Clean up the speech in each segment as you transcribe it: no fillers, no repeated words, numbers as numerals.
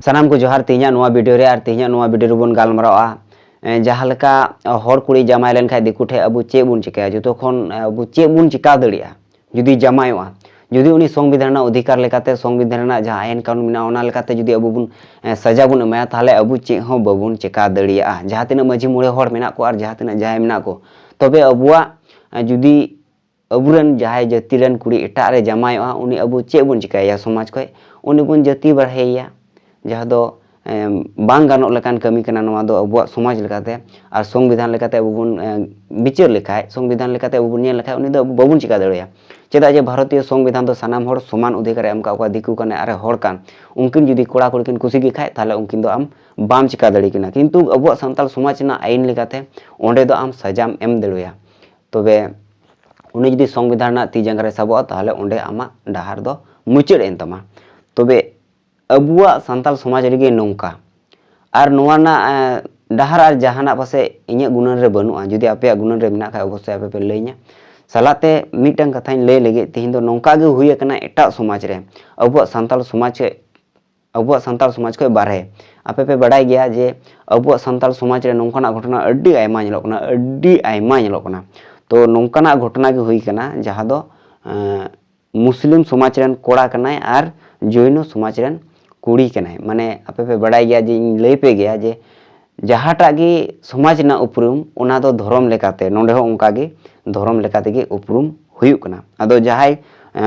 सानाम को जोहार तीना नोआ वीडियो रे, और तीना नोआ वीडियो रे बन गालमारावा जहाँ लेका हर कुड़ी जमाय लेन खाय दिकु ठे अब चे बुन चिकाया जो तखन अब चे बुन चिका दड़िया जुदी जमायोआ जुदी उनी संविधान अधिकार लेकाते संविधान जहाँ आयन कानून मेना ओना लेकाते जुदी अब बुन सजा बुन एमाया ताहले अब चे हो बाबुन चिका दड़िया जहाँ तिना माझी मुळे हर मेना को और जहाँ तिना जाय मेना को तबे अबुआ जुदी अबुरन जहाँ जाति रन कुड़ी एटा रे जमायोआ उनी अब चे बुन चिकाया समाज खय उनी बुन जाति बढ़ाइया जहाँ दो बांग गानों लेकान कमी कना नवा दो अबुआ समाज लेकाते और संविधान लेकाते अब बुन बिचार लेखाय संविधान लेकाते अब बुन नेल लेखाय उनी दो बाबुन चिका दड़िया चेदा जे भारतीय संविधान दो सानाम हर समान अधिकार एम का दिकु कने आरे हर कान उनकिन जुदी कोड़ा कुड़ी किन कुसी गे खाय ताले उनकिन दो आम बाम चिका दड़ी किना किंतु अबुआ संताल समाज ना आईन लेकाते ओंडे दो आम सजाम एम दड़िया तबे उनी जुदी संविधान ना ती जांगा रे साबोआ ताले ओंडे आमा डाहार दो मुचाद एन तमा तबे अबुआ संताल समाज रेगे नौका और नोआ ना डाहार और जहाना पासे इᱧ गुणन रे बनुआ जुदी आपे गुणन रे मेना खाय अवश्य आपे पे लैया सालाते मिटन कथाñ लay लगे तिहिन दो नौका गे हुई कना एटा समाज रे अबुआ संताल समाज को बारहे आपे पे बड़ाई गया जे अबुआ संताल समाज रे नौकाना घटना अड्डी आयमा ñelok कना तो नौकाना घटना गे हुई कना जहाँ दो मुस्लिम समाज रेन कोड़ा कनाय और जैन समाज रेन कुड़ी कनाय माने आपे पे बड़ाई गया जे लय पे गया जे जहाँटा गे समाज ना उपरुम ओना दो धर्म लेकाते नोंडे हो उनका गे धर्म लेकाते गे उपरुम हुयुक कना आदो जहाय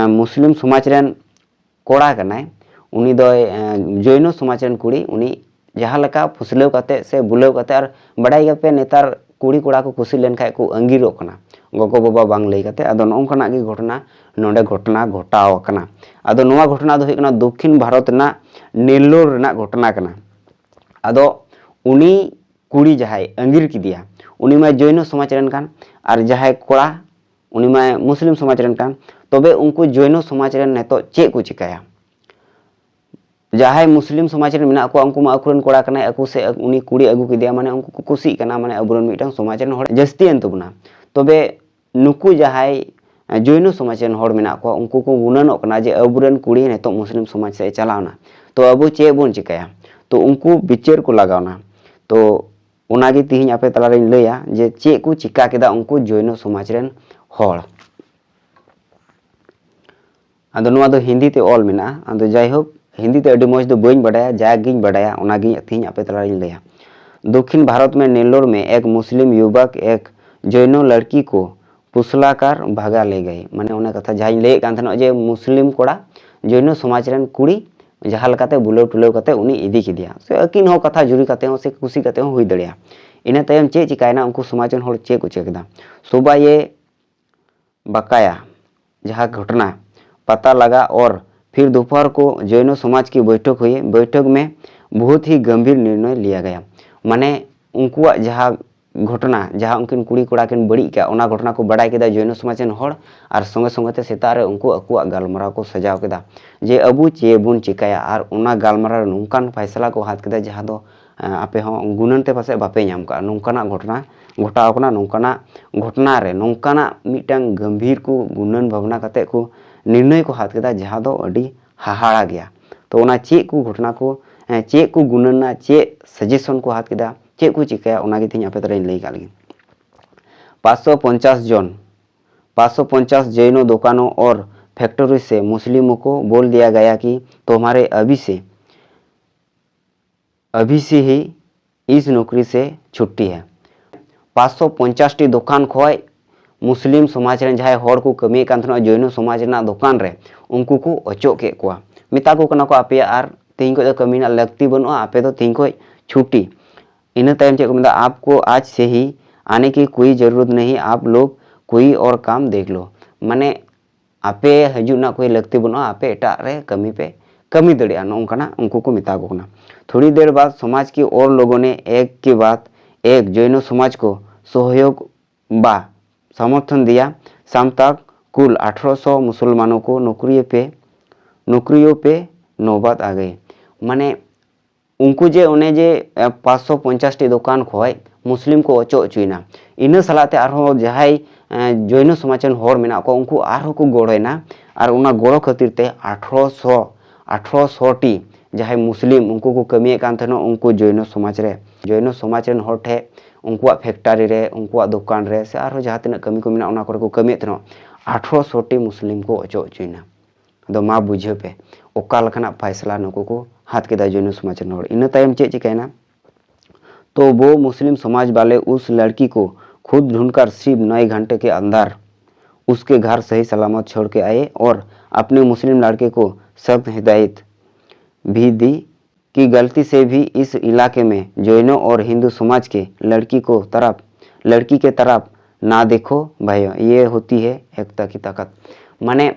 मुस्लिम समाज रेन कोड़ा कनाय उनी दो जैन समाज रेन कुड़ी उनी जहाँ लेका फुसलेव काते से बुलेव काते और बड़ाई गया पे नेतार कुड़ी कोड़ा को कुसी लेन खाय को अंगीरोक कना गगो बाबा बांग लय काते आदो नोंकना गे घटना नोंडे घटना घटाव कना आदो नोआ घटना दो हुयुक कना दक्षिण भारत ना नेल्लोर रेना घटना कना आदो उनी कुड़ी जहाय अंगीर किदिया उनी मा जैन समाज रेन कान और जहाय कोड़ा उनी मा मुस्लिम समाज रेन कान तबे उनको जैन समाज रेन नेतो चे को चिकाया जहाय मुस्लिम समाज रेन मेना को उनको मा अकुरन कोड़ा कना अकु से उनी कुड़ी अगु किदिया माने उनको को कुसी कना माने अबुरन मिटन समाज रेन हर जस्ती एन तबुना तबे नुकु जहाय जैन समाज रेन हर मेना को उनको को गुणनोक कना जे अबुरन कुड़ी नेतो मुस्लिम समाज से चलावना तो अबु चे बुन चिकाया तो उनको बिचार को लगावना तो उनागे तिहिñ आपे तला रे लैया जे चे को चिका केदा उनको जैन समाज रेन हर आदो नोआ दो हिंदी ते ऑल मेना आदो जायहोक हिंदी ते अडी मौज दो बइन बडाया जागिñ बडाया उनागे तिहिñ आपे तला रे लैया दक्षिण भारत में नेल्लोर में एक मुस्लिम युवक एक जैन लड़की को पुसलाकर भागा ले गई माने उना कथा जाइñ लैय कान थनो जे मुस्लिम कोड़ा जैन समाज रेन कुड़ी जहाँ लेकाते बुलेव टुलेव काते उनी इदी किदिया से अकिन हो कथा जुरी काते हो से कुसी काते हो हुई दड़िया इना तायम चे चिकायना उनको समाज रेन हर चे को चेकदा सुबह ये बकाया जहाँ घटना पता लगा और फिर दोपहर को जैन समाज की बैठक हुई बैठक में बहुत ही गंभीर निर्णय लिया गया माने उनको जहाँ घटना जहाँ उनकिन कुड़ी कोड़ा किन बड़ी क्या ओना घटना को बड़ाई केदा जैन समाज रेन हर और संगे संगे ते सेतारे उनको अकुआ गालमराव को सजाव केदा जे अबु चे बुन चिकाया और ओना गालमराव नौकान फैसला को हाथ केदा जहाँ दो आपे हो गुणन ते पासे बापे नाम का नौकाना घटना घटाव कना नौकाना घटना रे नौकाना मिटन गंभीर को गुणन भावना काते को निर्णय को हाथ केदा जहाँ दो अडी हाहाड़ा गया तो ओना चे को घटना को चे को गुणना चे सजेशन को हाथ केदा चे को चिकाया उनागे तिहिñ आपे तराई लई कालगी 550 जैनों दुकानों और फैक्ट्री से मुस्लिमों को बोल दिया गया कि तुम्हारे अभी से ही इस नौकरी से छुट्टी है 550 टी दुकान खोय मुस्लिम समाज रेन जहाय हर को कमी कान थनो जैन समाज ना दुकान रे उनको को अचो के कोआ मिता को कना को आपे आर तिहिñ को कमी ना लगती बनो आपे तो तिहिñ को छुट्टी इन टाइम चे को मिला आपको आज से ही आने की कोई ज़रूरत नहीं आप लोग कोई और काम देख लो माने आपे हजू ना कोई लगती बनो आपे एटा रे कमी पे कमी दड़िया नौकाना उनको को मिता को ना थोड़ी देर बाद समाज की और लोगों ने एक के बाद एक जैन समाज को सहयोग बा समर्थन दिया शाम तक कुल 1800 मुसलमानों को नौकरियों पे नौबत आ गई माने उनको जे उन्हें जे 550 टी दुकान खोय मुस्लिम को अचो अचुना इन सलाते आरो जहाय जैन समाज रेन हर मेना को उनको आरो को गड़ोयना और उना गड़ो खातिर ते 1800 टी जहां मुस्लिम उनको को कमिए कान थेनो उनको जैन समाज रेन हर ठे उनको फैक्टरी रे उनको दुकान रे से आरो जहां तिना कमी को मिना ओना करे को कमिए थेनो 1800 टी मुस्लिम को अचो अचुइना अदो मा बुझे पे ओका लखना फैसला नुको को हाथ केदा जैन समाज रेन हर इन तायम चे चिकायना तो वो मुस्लिम समाज वाले उस लड़की को खुद ढूंढकर सिर्फ 9 घंटे के अंदर उसके घर सही सलामत छोड़ के आए और अपने मुस्लिम लड़के को सख्त हिदायत भी दी कि गलती से भी इस इलाके में जैनों और हिंदू समाज के लड़की के तरफ ना देखो भाई। ये होती है एकता की ताकत। माने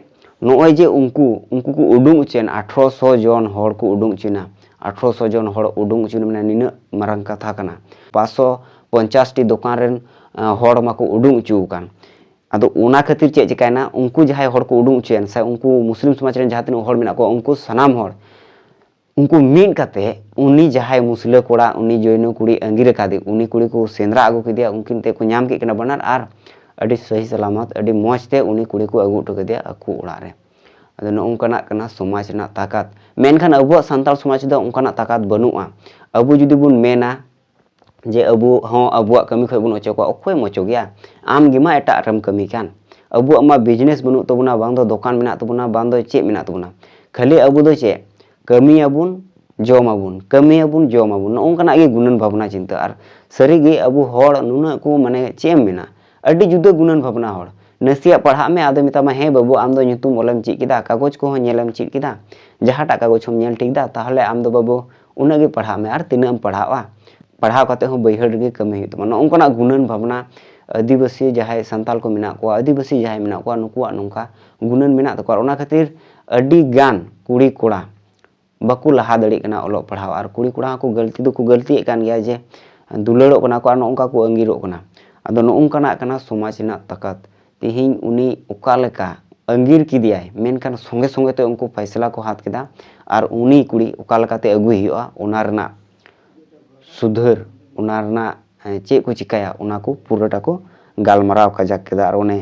नोय जे उनको को उडुंग चेन 1800 जन हर को उडुंग चिना 1800 जन हर उडुंग चिना माने निना मारंग कथा कना 550 टी दुकान रेन हर माको उडुंग चुकान अदो उना खातिर चे चिकायना उनको जहां हर को उडुंग चेन से उनको मुस्लिम समाज रेन जहां तिना हर मेना को उनको सनाम हर उनको मीन काते उनी जहां मुस्लिम कोड़ा उनी जैन कुड़ी अंगिर कादे उनी कुड़ी को सेंद्रा आगु किदिया उनकिन ते को नाम के कना बनार आर अडी सही सलामत अडी मौजते उनी कुड़ी को आगु उठो कदिया अकु ओड़ा रे अदो नोंकना कना समाज ना ताकत मेनखान अबुआ संताल समाज दो उनकना ताकत बनुआ अबु जुदी बुन मेना जे अबु हों अबुआ कमी खय बुन अचो को अखय मचो गया आम गिमा एटा रम कमी कान अबुआ मा बिजनेस बनु तबुना बांग दो दुकान मेना तबुना बांग दो चे मेना तबुना खाली अबु दो चे कमी अबुन जमाबुन नोंकना गे गुणन भावना चिंता और सरीगे अबु हर नुना को माने चेम मेना अड्डी जुदा गुणन भावना हर नसिया पढ़ा में आदे मितामा हे बाबू आम दो ᱧᱩᱛᱩᱢ ओलम चीज किदा कागज को नेलम चीज किदा जहाटा कागज हम नेल ठीक दा ताहले आम दो बाबू उना गे पढ़ा में और तिना पढ़ावा पढ़ाव कते हो बैहड़ गे कमी हुई नोंकना गुणन भावना आदिवासी जहां संताल को मेना को आदिवासी जहां मेना को नुकुआ नोंका गुणन मेना तको ओना खातिर अड्डी गान कुड़ी कोड़ा बाकू लहा दड़ी कना ओलो पढ़ाव और कुड़ी कोड़ा को गलती दो को गलती कान गया जे दुलड़ो कना को नोंका को अंगिरो कना अदो नोंकना कना समाज ना ताकत तिहिं उनी ओका लेका अंगिर किदियाय मेनखान संगे संगे ते उनको फैसला को हाथ केदा और उनी कुड़ी ओका लेकाते अगुई हुआ ओना रना सुधर ओना रना चे को चिकाया ओना को पूराटा को गालमराव कजाक केदा और ओने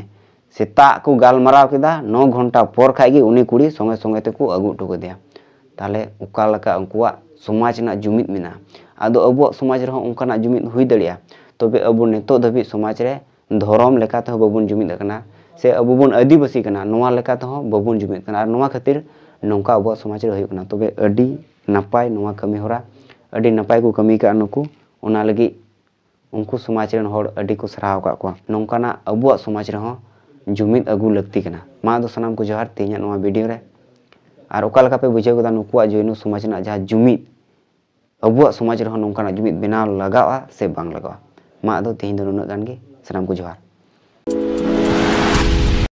सेता को गालमराव केदा 9 घंटा पर खाइगे उनी कुड़ी संगे संगे ते को अगु उठो कदिया ताले ओका लेका उनकुआ समाज ना जुमिद मेना आदो अबुआ समाज रे उनकाना जुमिद हुई दड़िया तबे अबु नेतो धबी समाज रे धर्म लेकाते हो बबुन जुमिद कना से अबु बुन आदिवासी कना नोआ लेकाते हो बबुन जुमिद कना और नोआ खातिर नोंका अबुआ समाज रे होय कना तबे अडी नपाय नोआ कमी होरा अडी नपाय को कमी का नुकु ओना लगी उनको समाज रेन हर अडी को सराव का को नोंकाना अबुआ समाज रे हो जुमिद अगु लगती कना मा दो सनाम को जोहार ते냐 नोआ वीडियो रे और ओका लका पे बुझे कदा नुकुआ जैन समाज ना जहां जुमिद अबुआ समाज रे हो नोंकाना जुमिद बेनाव लगावा से बांग लगावा मा दो तेहीं दो नुना गान गे सनाम को जोहार।